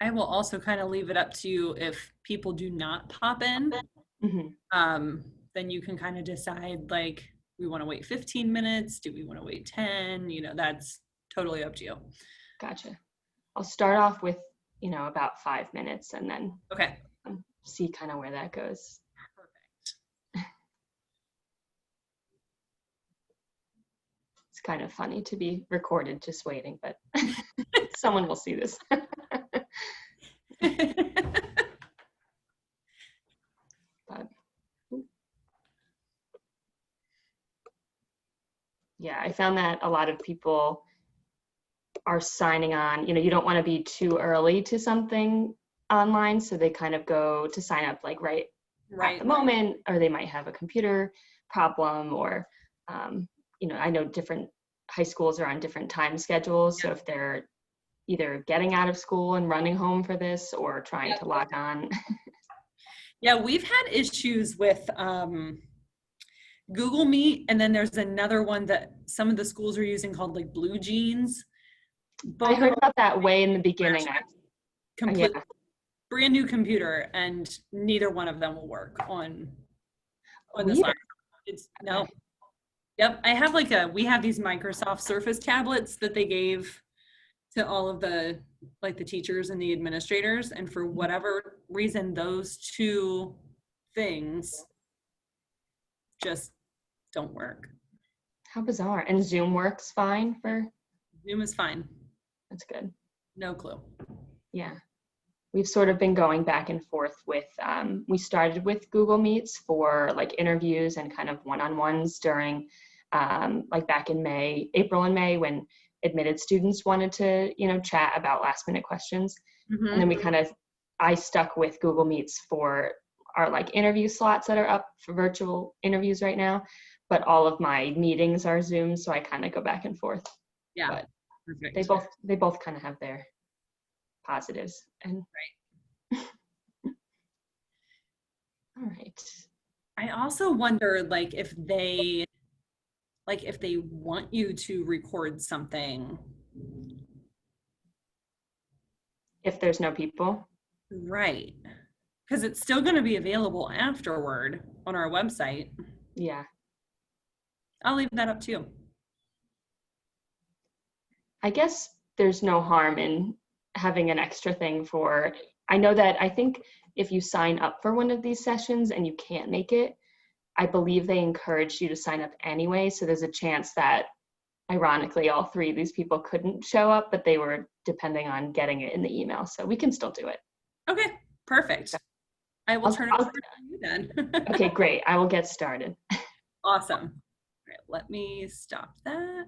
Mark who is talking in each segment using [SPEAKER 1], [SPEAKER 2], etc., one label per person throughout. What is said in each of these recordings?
[SPEAKER 1] I will also kind of leave it up to you if people do not pop in. Then you can kind of decide, like, we want to wait 15 minutes. Do we want to wait 10? You know, that's totally up to you.
[SPEAKER 2] Gotcha. I'll start off with, about 5 minutes and then
[SPEAKER 1] Okay.
[SPEAKER 2] See kind of where that goes.
[SPEAKER 1] Perfect.
[SPEAKER 2] It's kind of funny to be recorded just waiting, but someone will see this. But yeah, I found that a lot of people are signing on, you don't want to be too early to something online, so they kind of go to sign up like right at the moment, or they might have a computer problem, or I know different high schools are on different time schedules, so if they're either getting out of school and running home for this or trying to log on.
[SPEAKER 1] Yeah, we've had issues with Google Meet, and then there's another one that some of the schools are using called like Blue Jeans.
[SPEAKER 2] I heard about that way in the beginning.
[SPEAKER 1] Brand new computer, and neither one of them will work on this laptop. It's no. Yep, I have we have these Microsoft Surface tablets that they gave to all of the teachers and the administrators, and for whatever reason those two things just don't work.
[SPEAKER 2] How bizarre. And Zoom works fine for?
[SPEAKER 1] Zoom is fine.
[SPEAKER 2] That's good.
[SPEAKER 1] No clue.
[SPEAKER 2] Yeah. We've sort of been going back and forth with, we started with Google Meets for interviews and kind of one-on-ones during back in April and May, when admitted students wanted to, chat about last minute questions. And then I stuck with Google Meets for our interview slots that are up for virtual interviews right now, but all of my meetings are Zoom, so I kind of go back and forth.
[SPEAKER 1] Yeah.
[SPEAKER 2] But
[SPEAKER 1] perfect.
[SPEAKER 2] They both kind of have their positives. And
[SPEAKER 1] right.
[SPEAKER 2] All right.
[SPEAKER 1] I also wonder if they want you to record something.
[SPEAKER 2] If there's no people.
[SPEAKER 1] Right. Because it's still going to be available afterward on our website.
[SPEAKER 2] Yeah.
[SPEAKER 1] I'll leave that up to you.
[SPEAKER 2] I guess there's no harm in having an extra thing for, I think if you sign up for one of these sessions and you can't make it, I believe they encourage you to sign up anyway. So there's a chance that, ironically, all three of these people couldn't show up, but they were depending on getting it in the email. So we can still do it.
[SPEAKER 1] Okay, perfect. I will turn it over to you then.
[SPEAKER 2] Okay, great. I will get started.
[SPEAKER 1] Awesome. All right, let me stop that.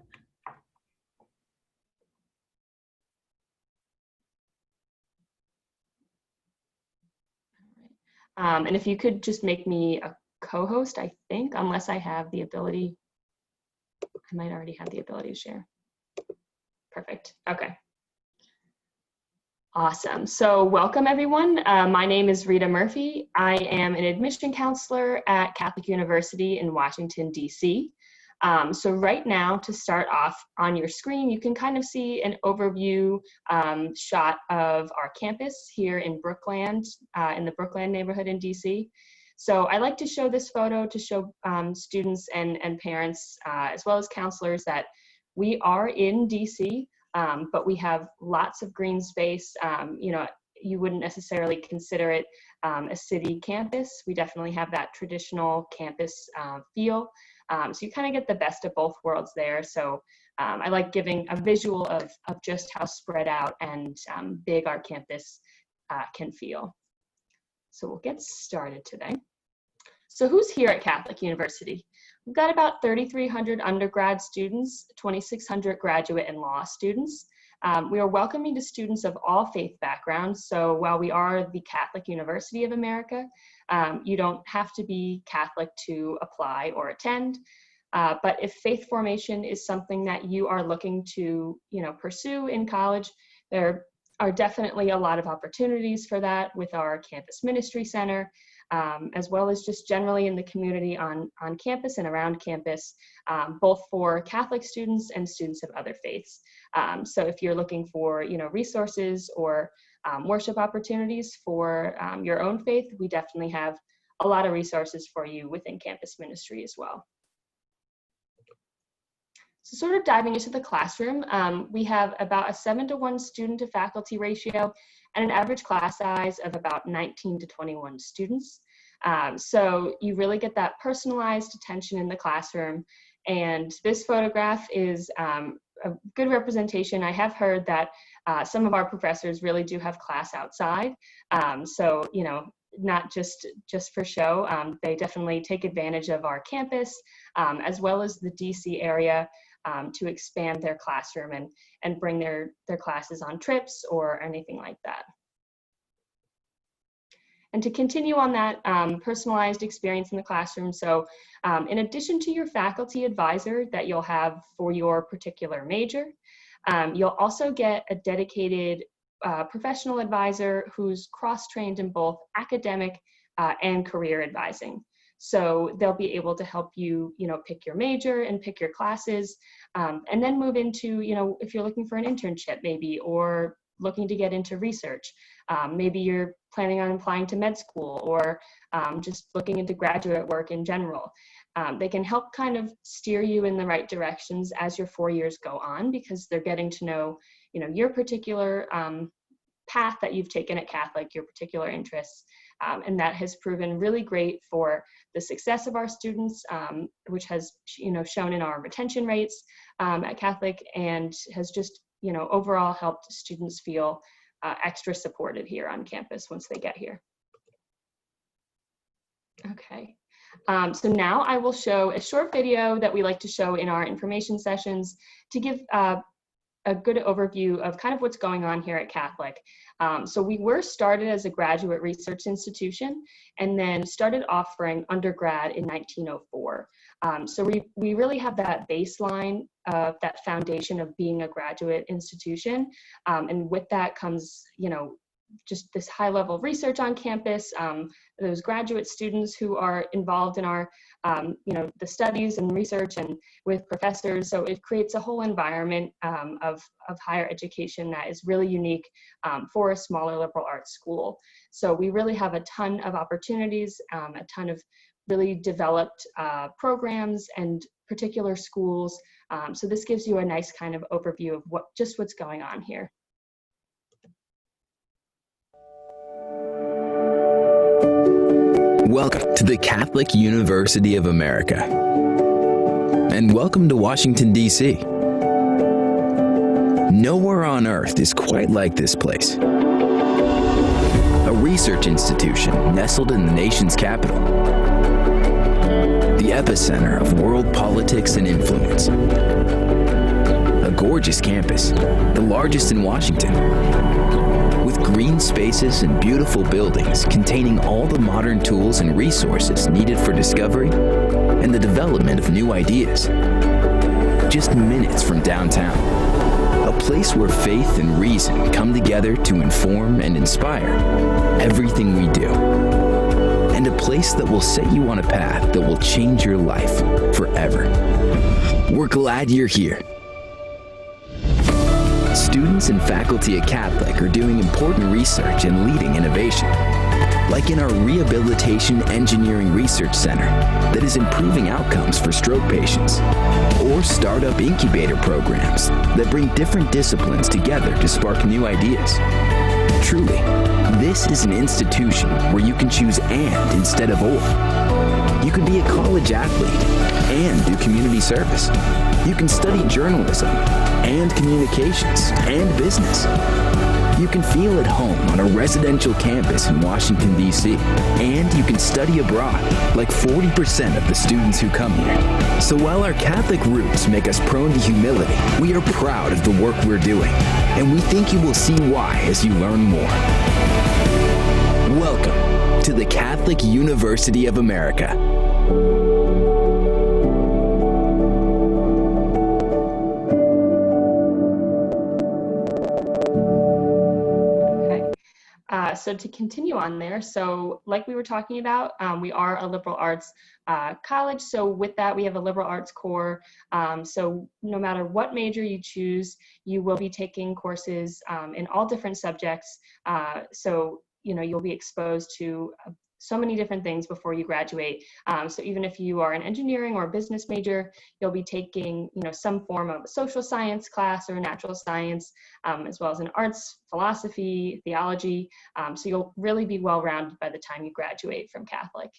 [SPEAKER 2] And if you could just make me a co-host, I think, unless I have the ability. I might already have the ability to share. Perfect. Okay. Awesome. So welcome, everyone. My name is Rita Murphy. I am an admission counselor at Catholic University in Washington, D.C. So right now, to start off on your screen, you can kind of see an overview shot of our campus here in Brookland, in the Brookland neighborhood in DC. So I like to show this photo to show students and parents, as well as counselors, that we are in DC, but we have lots of green space. You wouldn't necessarily consider it a city campus. We definitely have that traditional campus feel. So you kind of get the best of both worlds there. So I like giving a visual of just how spread out and big our campus can feel. So we'll get started today. So who's here at Catholic University? We've got about 3,300 undergrad students, 2,600 graduate and law students. We are welcoming to students of all faith backgrounds. So while we are the Catholic University of America, you don't have to be Catholic to apply or attend. But if faith formation is something that you are looking to, pursue in college, there are definitely a lot of opportunities for that with our campus ministry center, as well as just generally in the community on campus and around campus, both for Catholic students and students of other faiths. So if you're looking for, resources or worship opportunities for your own faith, we definitely have a lot of resources for you within campus ministry as well. So sort of diving into the classroom, we have about a 7-to-1 student to faculty ratio and an average class size of about 19 to 21 students. So you really get that personalized attention in the classroom. And this photograph is a good representation. I have heard that some of our professors really do have class outside. So, you know, not just for show, they definitely take advantage of our campus as well as the DC area to expand their classroom and bring their classes on trips or anything like that. And to continue on that personalized experience in the classroom, so in addition to your faculty advisor that you'll have for your particular major, you'll also get a dedicated professional advisor who's cross-trained in both academic and career advising. So they'll be able to help you, you know, pick your major and pick your classes, and then move into, you know, if you're looking for an internship maybe, or looking to get into research. Maybe you're planning on applying to med school, or just looking into graduate work in general. They can help kind of steer you in the right directions as your 4 years go on, because they're getting to know, you know, your particular path that you've taken at Catholic, your particular interests, and that has proven really great for the success of our students, which has, you know, shown in our retention rates at Catholic, and has just, you know, overall helped students feel extra supported here on campus once they get here. Okay, so now I will show a short video that we like to show in our information sessions to give a good overview of kind of what's going on here at Catholic. So we were started as a graduate research institution and then started offering undergrad in 1904. So we really have that baseline of that foundation of being a graduate institution. And with that comes, you know, just this high level research on campus, those graduate students who are involved in our, you know, the studies and research and with professors. So it creates a whole environment of higher education that is really unique for a smaller liberal arts school. So we really have a ton of opportunities, a ton of really developed programs and particular schools. So this gives you a nice kind of overview of what's going on here.
[SPEAKER 3] Welcome to the Catholic University of America, and welcome to Washington, D.C. Nowhere on earth is quite like this place. A research institution nestled in the nation's capital, the epicenter of world politics and influence. A gorgeous campus, the largest in Washington, with green spaces and beautiful buildings containing all the modern tools and resources needed for discovery and the development of new ideas. Just minutes from downtown, a place where faith and reason come together to inform and inspire everything we do, and a place that will set you on a path that will change your life forever. We're glad you're here. Students and faculty at Catholic are doing important research and leading innovation, like in our Rehabilitation Engineering Research Center that is improving outcomes for stroke patients, or startup incubator programs that bring different disciplines together to spark new ideas. Truly, this is an institution where you can choose and instead of or. You can be a college athlete and do community service. You can study journalism and communications and business. You can feel at home on a residential campus in Washington, D.C. And you can study abroad, like 40% of the students who come here. So while our Catholic roots make us prone to humility, we are proud of the work we're doing. And we think you will see why as you learn more. Welcome to the Catholic University of America.
[SPEAKER 2] So to continue on there, so like we were talking about, we are a liberal arts college. So with that, we have a liberal arts core. So no matter what major you choose, you will be taking courses in all different subjects. So, you know, you'll be exposed to so many different things before you graduate. So even if you are an engineering or business major, you'll be taking, you know, some form of a social science class or natural science, as well as an arts, philosophy, theology. So you'll really be well-rounded by the time you graduate from Catholic.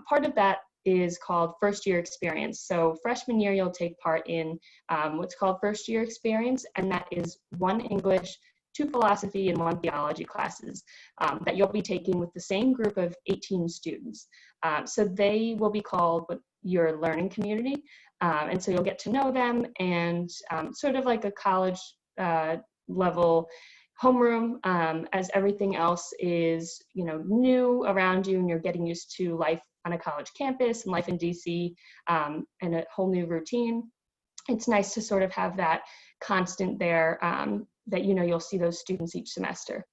[SPEAKER 2] Part of that is called first year experience. So freshman year, you'll take part in what's called first year experience, and that is 1 English, 2 philosophy, and 1 theology classes that you'll be taking with the same group of 18 students. So they will be called your learning community. And so you'll get to know them, and sort of like a college level homeroom, as everything else is, you know, new around you, and you're getting used to life on a college campus and life in DC, and a whole new routine. It's nice to sort of have that constant there, that, you know, you'll see those students each semester.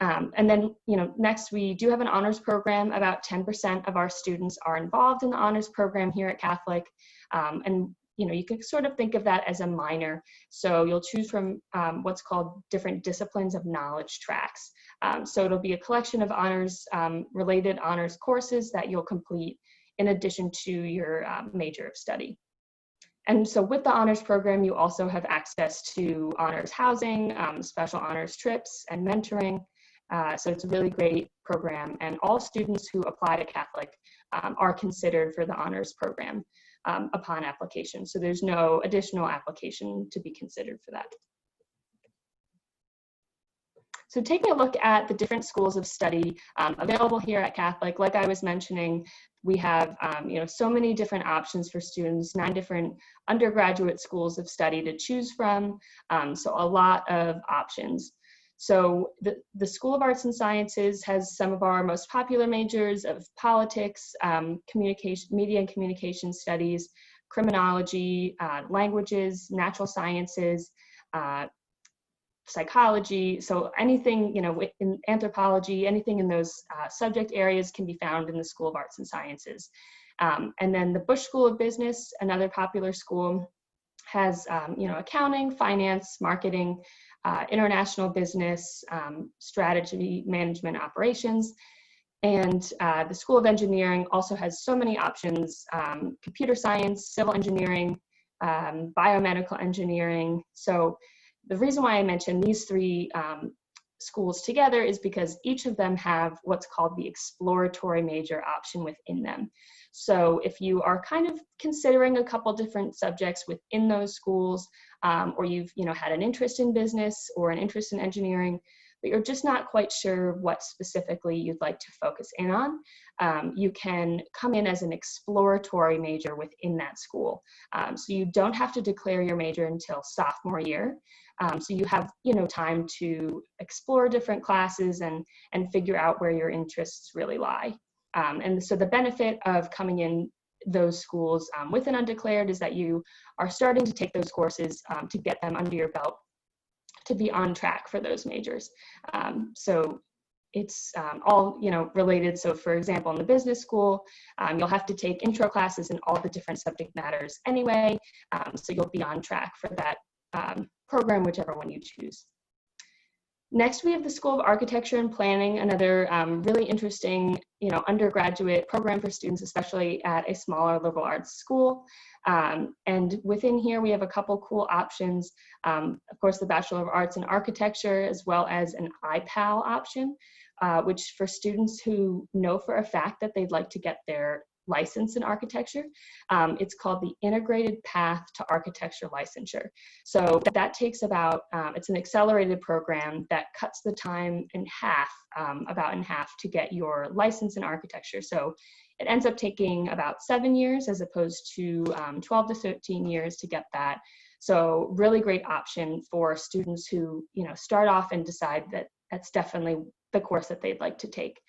[SPEAKER 2] And then, you know, next we do have an honors program. About 10% of our students are involved in the honors program here at Catholic. And, you know, you can sort of think of that as a minor. So you'll choose from what's called different disciplines of knowledge tracks. So it'll be a collection of honors, related honors courses that you'll complete in addition to your major of study. And so with the honors program, you also have access to honors housing, special honors trips, and mentoring. So it's a really great program, and all students who apply to Catholic are considered for the honors program upon application. So there's no additional application to be considered for that. So taking a look at the different schools of study available here at Catholic, like I was mentioning, we have you know, so many different options for students, 9 different undergraduate schools of study to choose from, so a lot of options. So the School of Arts and Sciences has some of our most popular majors of politics, communication, media and communication studies, criminology, languages, natural sciences, psychology. So anything, you know, in anthropology, anything in those subject areas can be found in the School of Arts and Sciences. And then the Bush School of Business, another popular school, has, you know, accounting, finance, marketing, international business, strategy, management, operations. And the School of Engineering also has so many options: computer science, civil engineering, biomedical engineering. So the reason why I mentioned these 3 schools together is because each of them have what's called the exploratory major option within them. So if you are kind of considering a couple different subjects within those schools, or you've, you know, had an interest in business or an interest in engineering, but you're just not quite sure what specifically you'd like to focus in on, you can come in as an exploratory major within that school. So you don't have to declare your major until sophomore year. So you have, you know, time to explore different classes and figure out where your interests really lie. And so the benefit of coming in those schools with an undeclared is that you are starting to take those courses to get them under your belt to be on track for those majors. So it's all, you know, related. So for example, in the business school, you'll have to take intro classes in all the different subject matters anyway. So you'll be on track for that program, whichever one you choose. Next, we have the School of Architecture and Planning, another really interesting, you know, undergraduate program for students, especially at a smaller liberal arts school. And within here, we have a couple cool options. Of course, the Bachelor of Arts in Architecture, as well as an IPAL option, which for students who know for a fact that they'd like to get their license in architecture. It's called the Integrated Path to Architecture Licensure. So that takes about, it's an accelerated program that cuts the time in half, about in half, to get your license in architecture. So it ends up taking about 7 years as opposed to 12 to 13 years to get that. So really great option for students who, you know, start off and decide that that's definitely the course that they'd like to take.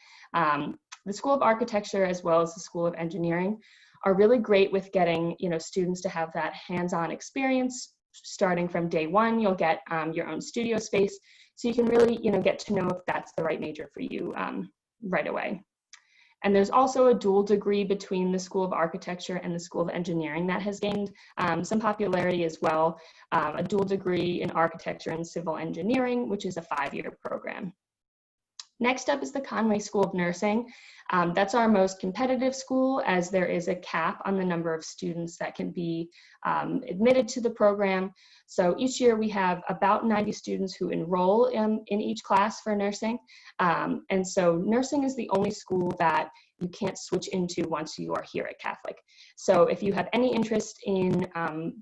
[SPEAKER 2] The School of Architecture, as well as the School of Engineering, are really great with getting, you know, students to have that hands-on experience starting from day one, you'll get your own studio space. So you can really, get to know if that's the right major for you right away. And there's also a dual degree between the School of Architecture and the School of Engineering that has gained some popularity as well. A dual degree in Architecture and Civil Engineering, which is a 5-year program. Next up is the Conway School of Nursing. That's our most competitive school, as there is a cap on the number of students that can be admitted to the program. So each year we have about 90 students who enroll in each class for nursing. And so nursing is the only school that you can't switch into once you are here at Catholic. So if you have any interest in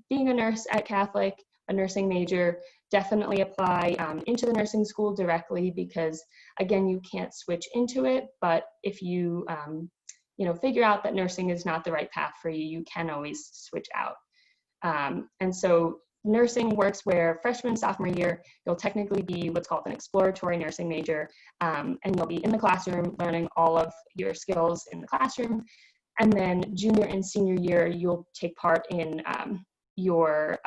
[SPEAKER 2] being a nurse at Catholic, a nursing major, definitely apply into the nursing school directly, because again, you can't switch into it, but if you figure out that nursing is not the right path for you, you can always switch out. And so nursing works where freshman, sophomore year, you'll technically be what's called an exploratory nursing major, and you'll be in the classroom learning all of your skills in the classroom. And then junior and senior year, you'll take part in your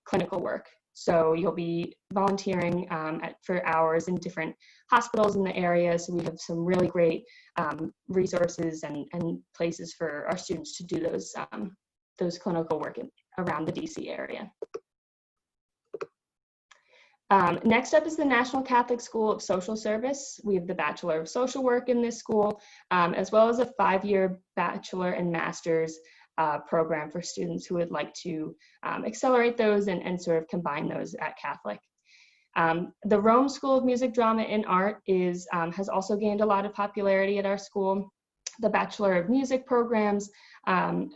[SPEAKER 2] clinical work. So you'll be volunteering for hours in different hospitals in the area. So we have some really great resources and places for our students to do those clinical work around the DC area. Next up is the National Catholic School of Social Service. We have the Bachelor of Social Work in this school, as well as a 5-year bachelor and master's program for students who would like to accelerate those and sort of combine those at Catholic. The Rome School of Music, Drama, and Art has also gained a lot of popularity at our school. The Bachelor of Music programs,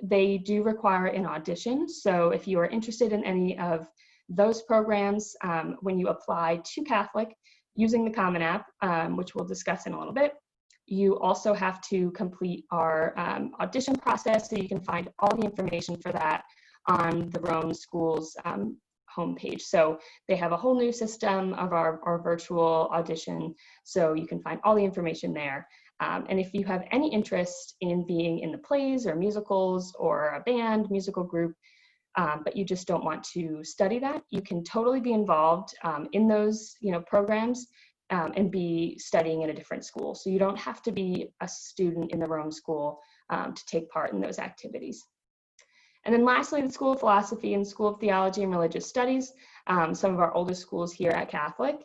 [SPEAKER 2] they do require an audition. So if you are interested in any of those programs, when you apply to Catholic using the Common App, which we'll discuss in a little bit, you also have to complete our audition process, so you can find all the information for that on the Rome School's homepage. So they have a whole new system of our virtual audition, so you can find all the information there. And if you have any interest in being in the plays or musicals or a band, musical group, but you just don't want to study that, you can totally be involved in those programs and be studying in a different school. So you don't have to be a student in the Rome School to take part in those activities. And then lastly, the School of Philosophy and School of Theology and Religious Studies, some of our oldest schools here at Catholic.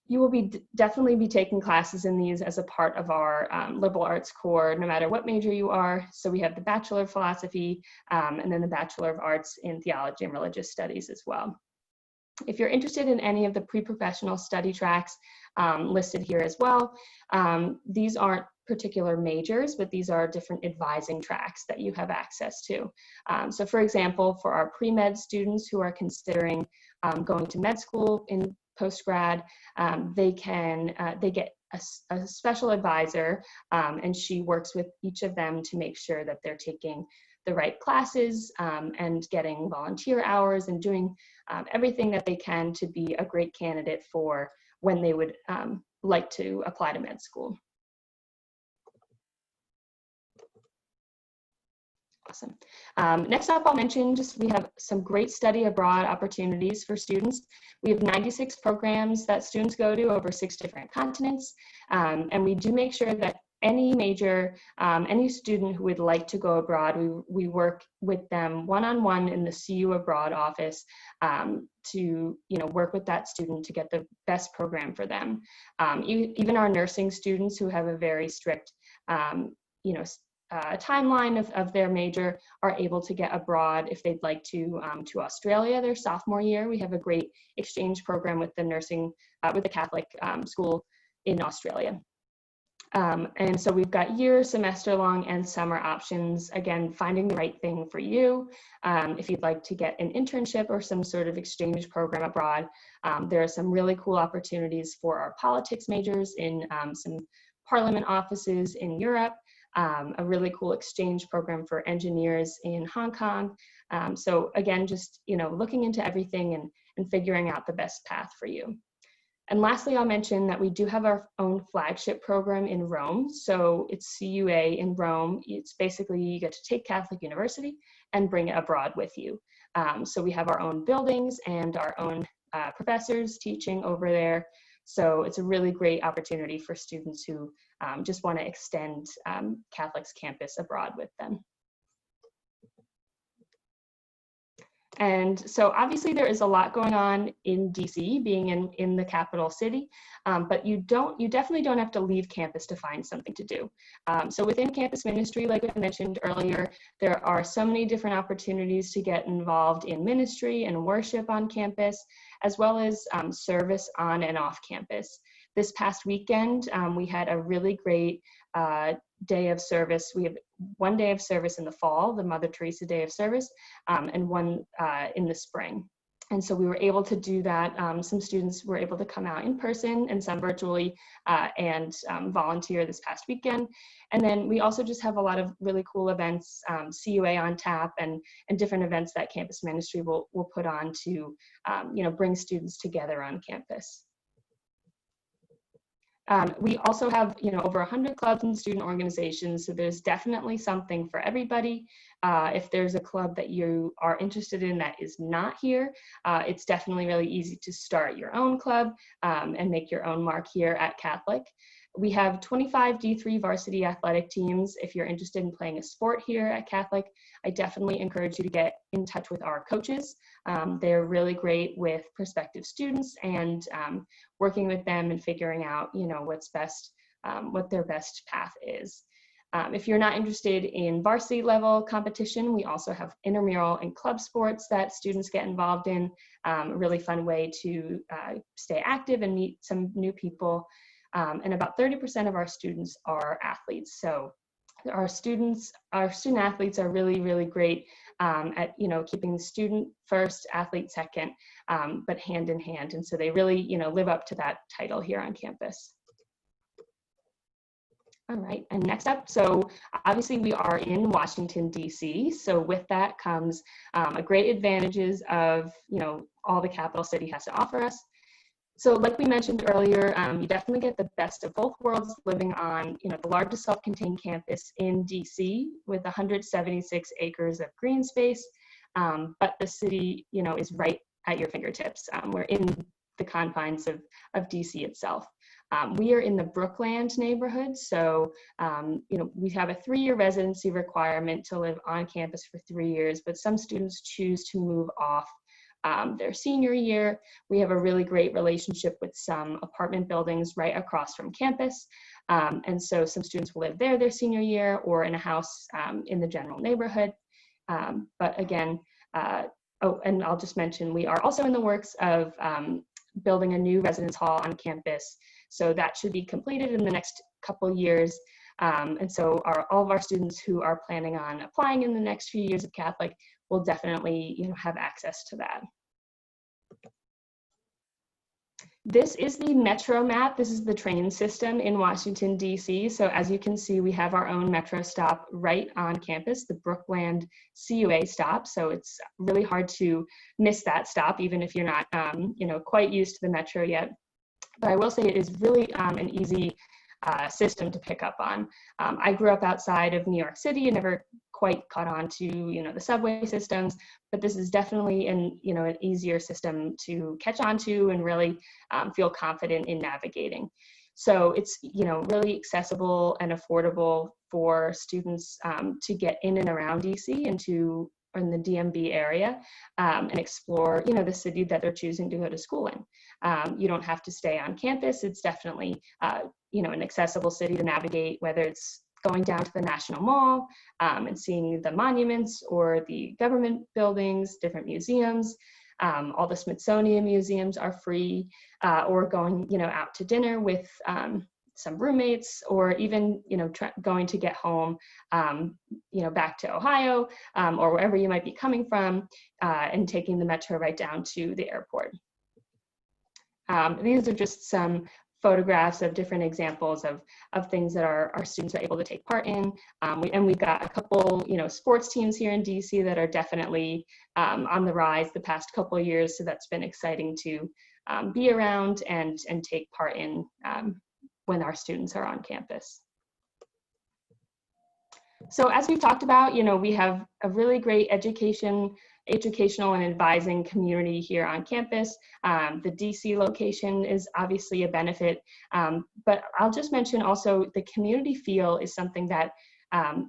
[SPEAKER 2] You will definitely be taking classes in these as a part of our liberal arts core, no matter what major you are. So we have the Bachelor of Philosophy and then the Bachelor of Arts in Theology and Religious Studies as well. If you're interested in any of the pre-professional study tracks listed here as well, these aren't particular majors, but these are different advising tracks that you have access to. So for example, for our pre-med students who are considering going to med school in post-grad, they get a special advisor, and she works with each of them to make sure that they're taking the right classes and getting volunteer hours and doing everything that they can to be a great candidate for when they would like to apply to med school. Awesome. Next up, I'll mention we have some great study abroad opportunities for students. We have 96 programs that students go to over 6 different continents, and we do make sure that any major, any student who would like to go abroad, we work with them one-on-one in the CU Abroad office to work with that student to get the best program for them. Even our nursing students who have a very strict timeline of their major are able to get abroad if they'd like to Australia their sophomore year. We have a great exchange program with the with the Catholic school in Australia. And so we've got year, semester long, and summer options. Again, finding the right thing for you. If you'd like to get an internship or some sort of exchange program abroad, there are some really cool opportunities for our politics majors in some parliament offices in Europe. A really cool exchange program for engineers in Hong Kong. So again, just looking into everything and figuring out the best path for you. And lastly, I'll mention that we do have our own flagship program in Rome. So it's CUA in Rome. It's basically you get to take Catholic University and bring it abroad with you. So we have our own buildings and our own professors teaching over there. So it's a really great opportunity for students who just want to extend Catholic's campus abroad with them. And so obviously there is a lot going on in DC, being in the capital city, but you definitely don't have to leave campus to find something to do. So within campus ministry, like I mentioned earlier, there are so many different opportunities to get involved in ministry and worship on campus, as well as service on and off campus. This past weekend, we had a really great day of service. We have one day of service in the fall, the Mother Teresa Day of Service, and one in the spring. And so we were able to do that. Some students were able to come out in person and some virtually and volunteer this past weekend. And then we also just have a lot of really cool events, CUA on tap, and different events that campus ministry will put on to bring students together on campus. We also have, over 100 clubs and student organizations, so there's definitely something for everybody. If there's a club that you are interested in that is not here, it's definitely really easy to start your own club and make your own mark here at Catholic. We have 25 D3 varsity athletic teams. If you're interested in playing a sport here at Catholic, I definitely encourage you to get in touch with our coaches. They're really great with prospective students and working with them and figuring out, what's best, what their best path is. If you're not interested in varsity level competition, we also have intramural and club sports that students get involved in. A really fun way to stay active and meet some new people. And about 30% of our students are athletes. So our student athletes are really, really great at, keeping the student first, athlete second, but hand in hand. And so they really, live up to that title here on campus. All right, and next up, so obviously we are in Washington, D.C. So with that comes a great advantages of, all the capital city has to offer us. So like we mentioned earlier, you definitely get the best of both worlds living on, the largest self-contained campus in DC with 176 acres of green space, but the city, is right at your fingertips. We're in the confines of DC itself. We are in the Brookland neighborhood, so we have a 3-year residency requirement to live on campus for 3 years, but some students choose to move off their senior year. We have a really great relationship with some apartment buildings right across from campus. And so some students will live there their senior year or in a house in the general neighborhood. But again, and I'll just mention, we are also in the works of building a new residence hall on campus. So that should be completed in the next couple years. And so all of our students who are planning on applying in the next few years of Catholic will definitely, have access to that. This is the Metro map. This is the train system in Washington, D.C. So as you can see, we have our own Metro stop right on campus, the Brookland CUA stop. So it's really hard to miss that stop, even if you're not, quite used to the Metro yet. But I will say it is really an easy system to pick up on. I grew up outside of New York City and never quite caught on to, the subway systems, but this is definitely an easier system to catch on to and really feel confident in navigating. So it's, really accessible and affordable for students to get in and around DC and in the DMV area and explore, the city that they're choosing to go to school in. You don't have to stay on campus. It's definitely, an accessible city to navigate, whether it's going down to the National Mall and seeing the monuments or the government buildings, different museums. All the Smithsonian museums are free, or going, out to dinner with some roommates, or even, going to get home, back to Ohio or wherever you might be coming from, and taking the Metro right down to the airport. These are just some photographs of different examples of things that our students are able to take part in. We've got a couple, sports teams here in DC that are definitely on the rise the past couple of years. So that's been exciting to be around and take part in when our students are on campus. So as we've talked about, we have a really great educational and advising community here on campus. The DC location is obviously a benefit, but I'll just mention also the community feel is something that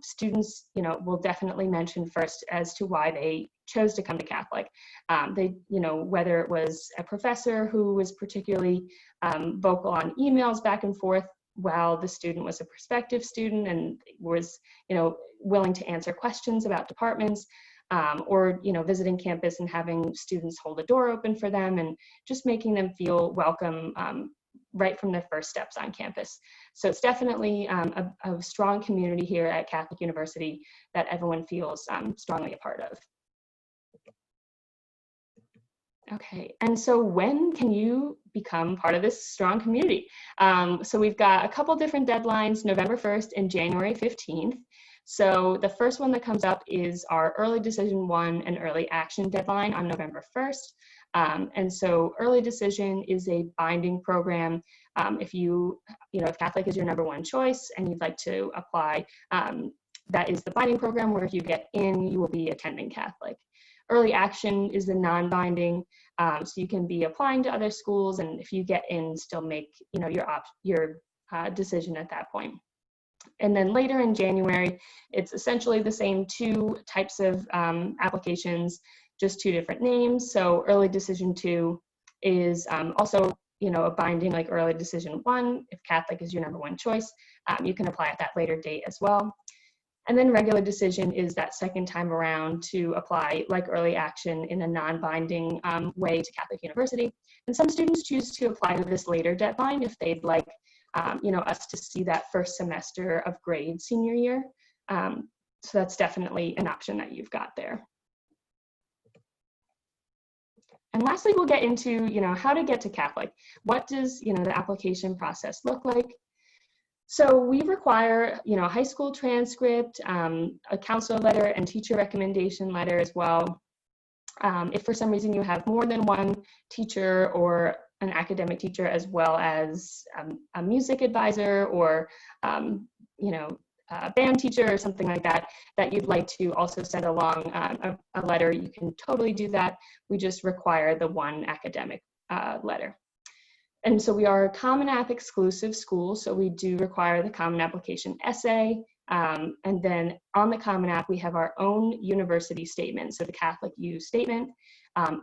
[SPEAKER 2] students, will definitely mention first as to why they chose to come to Catholic. Whether it was a professor who was particularly vocal on emails back and forth while the student was a prospective student and was, willing to answer questions about departments, or visiting campus and having students hold a door open for them and just making them feel welcome right from their first steps on campus. So it's definitely a strong community here at Catholic University that everyone feels strongly a part of. Okay, and so when can you become part of this strong community? So we've got a couple different deadlines, November 1st and January 15th. So the first one that comes up is our Early Decision 1 and Early Action deadline on November 1st. And so Early Decision is a binding program. If if Catholic is your #1 choice and you'd like to apply, that is the binding program where if you get in, you will be attending Catholic. Early Action is the non-binding, so you can be applying to other schools, and if you get in, still make your decision at that point. And then later in January, it's essentially the same two types of applications, just two different names. So Early Decision 2 is also, a binding like Early Decision 1. If Catholic is your #1 choice, you can apply at that later date as well. And then Regular Decision is that second time around to apply like Early Action in a non-binding way to Catholic University. And some students choose to apply to this later deadline if they'd like us to see that first semester of grade senior year. So that's definitely an option that you've got there. And lastly, we'll get into, how to get to Catholic. What does, the application process look like? So we require, a high school transcript, a counselor letter, and teacher recommendation letter as well. If for some reason you have more than one teacher or an academic teacher, as well as a music advisor or, a band teacher or something like that, that you'd like to also send along a letter, you can totally do that. We just require the one academic letter. And so we are a Common App exclusive school, so we do require the Common Application essay. And then on the Common App, we have our own university statement, so the Catholic U statement.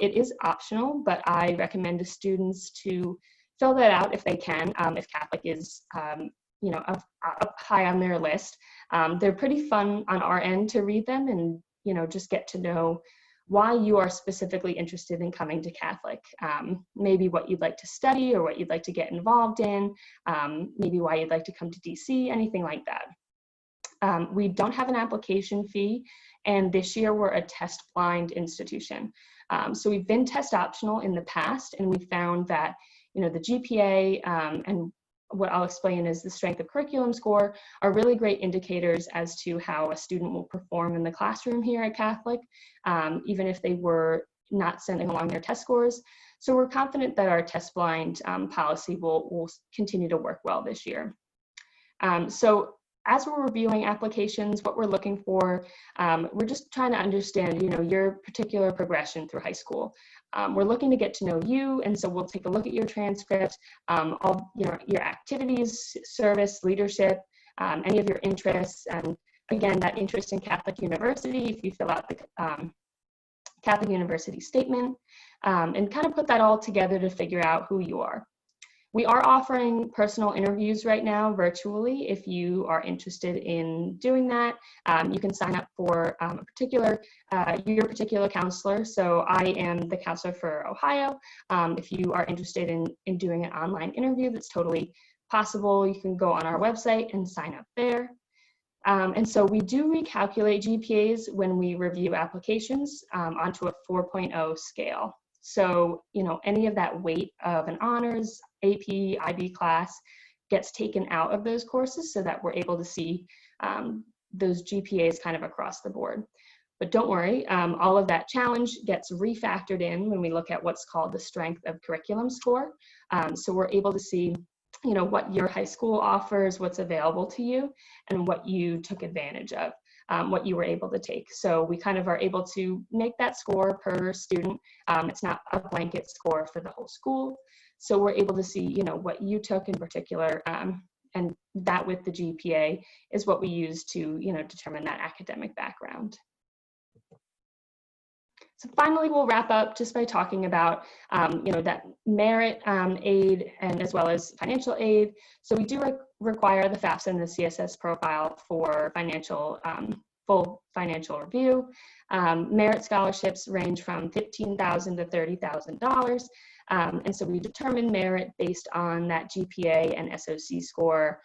[SPEAKER 2] It is optional, but I recommend to students to fill that out if they can, if Catholic is up high on their list. They're pretty fun on our end to read them and just get to know why you are specifically interested in coming to Catholic. Maybe what you'd like to study or what you'd like to get involved in, maybe why you'd like to come to DC, anything like that. We don't have an application fee, and this year we're a test blind institution. So we've been test optional in the past, and we found that the GPA and what I'll explain is the strength of curriculum score are really great indicators as to how a student will perform in the classroom here at Catholic, even if they were not sending along their test scores. So we're confident that our test blind policy will continue to work well this year. So as we're reviewing applications, what we're looking for, we're just trying to understand, your particular progression through high school. We're looking to get to know you, and so we'll take a look at your transcript, all your activities, service, leadership, any of your interests, and again, that interest in Catholic University, if you fill out the Catholic University statement, and kind of put that all together to figure out who you are. We are offering personal interviews right now virtually. If you are interested in doing that, you can sign up for your particular counselor. So I am the counselor for Ohio. If you are interested in doing an online interview, that's totally possible. You can go on our website and sign up there. And so we do recalculate GPAs when we review applications onto a 4.0 scale. So, any of that weight of an honors, AP, IB class gets taken out of those courses so that we're able to see those GPAs kind of across the board. But don't worry, all of that challenge gets refactored in when we look at what's called the strength of curriculum score. So we're able to see, what your high school offers, what's available to you, and what you took advantage of. what you were able to take. So we kind of are able to make that score per student. It's not a blanket score for the whole school. So we're able to see, you know, what you took in particular, and that with the GPA is what we use to, you know, determine that academic background. So finally, we'll wrap up just by talking about, you know, that merit aid and as well as financial aid. So we do require the FAFSA and the CSS profile for financial, full financial review. Merit scholarships range from $15,000 to $30,000. And so we determine merit based on that GPA and SOC score.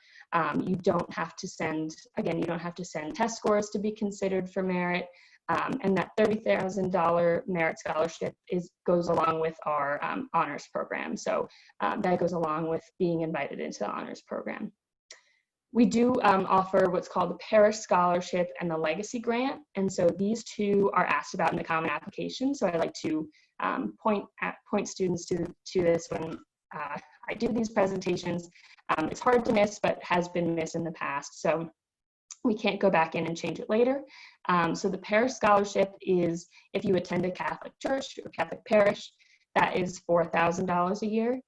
[SPEAKER 2] You don't have to send, again, you don't have to send test scores to be considered for merit. And that $30,000 merit scholarship goes along with our honors program. So that goes along with being invited into the honors program. We do offer what's called the Parish Scholarship and the Legacy Grant. And so these two are asked about in the common application. So I like to point students to this when I do these presentations. It's hard to miss, but has been missed in the past. So we can't go back in and change it later. So the Parish Scholarship is if you attend a Catholic church or Catholic parish, that is $4,000 a year.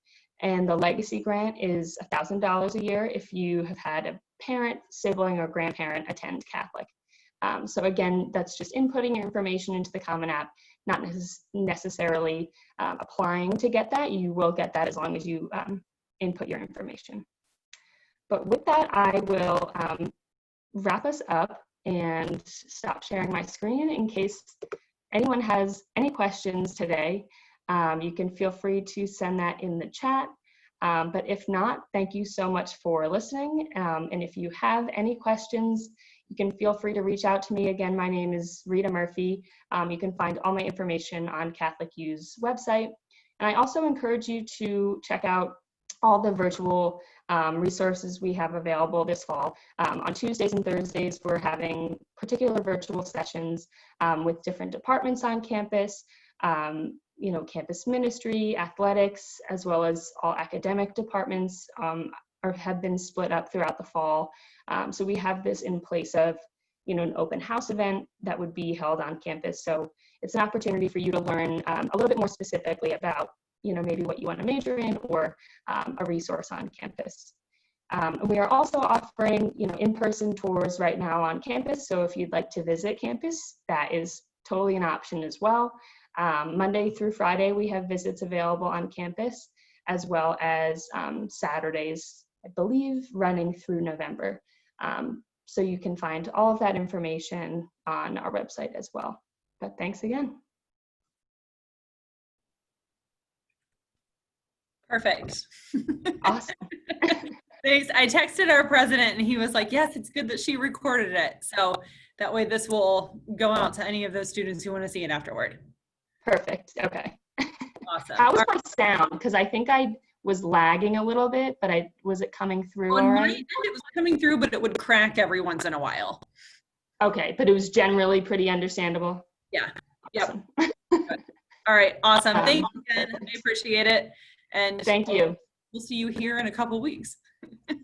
[SPEAKER 2] And the Legacy Grant is $1,000 a year if you have had a parent, sibling, or grandparent attend Catholic. So again, that's just inputting your information into the Common App, not necessarily applying to get that. You will get that as long as you input your information. But with that, I will wrap us up and stop sharing my screen in case anyone has any questions today. You can feel free to send that in the chat. But if not, thank you so much for listening. And if you have any questions, you can feel free to reach out to me. Again, my name is Rita Murphy. You can find all my information on Catholic U's website. And I also encourage you to check out all the virtual resources we have available this fall. On Tuesdays and Thursdays, we're having particular virtual sessions with different departments on campus, you know, campus ministry, athletics, as well as all academic departments have been split up throughout the fall. So we have this in place of, you know, an open house event that would be held on campus. So it's an opportunity for you to learn a little bit more specifically about, you know, maybe what you want to major in or a resource on campus. We are also offering, you know, in-person tours right now on campus. So if you'd like to visit campus, that is totally an option as well. Monday through Friday, we have visits available on campus, as well as Saturdays, I believe, running through November. So you can find all of that information on our website as well. But thanks again.
[SPEAKER 1] Perfect.
[SPEAKER 2] Awesome.
[SPEAKER 1] Thanks. I texted our president and he was like, yes, it's good that she recorded it. So that way this will go out to any of those students who want to see it afterward.
[SPEAKER 2] Perfect. Okay.
[SPEAKER 1] Awesome.
[SPEAKER 2] How was my sound? Because I think I was lagging a little bit, but was it coming through all right?
[SPEAKER 1] It was coming through, but it would crack every once in a while.
[SPEAKER 2] Okay, but it was generally pretty understandable.
[SPEAKER 1] Yeah.
[SPEAKER 2] Awesome.
[SPEAKER 1] Yep. All right. Awesome. Thank you again. I appreciate it. And
[SPEAKER 2] thank you.
[SPEAKER 1] We'll see you here in a couple weeks.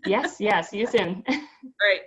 [SPEAKER 2] Yes. See you soon.
[SPEAKER 1] All right.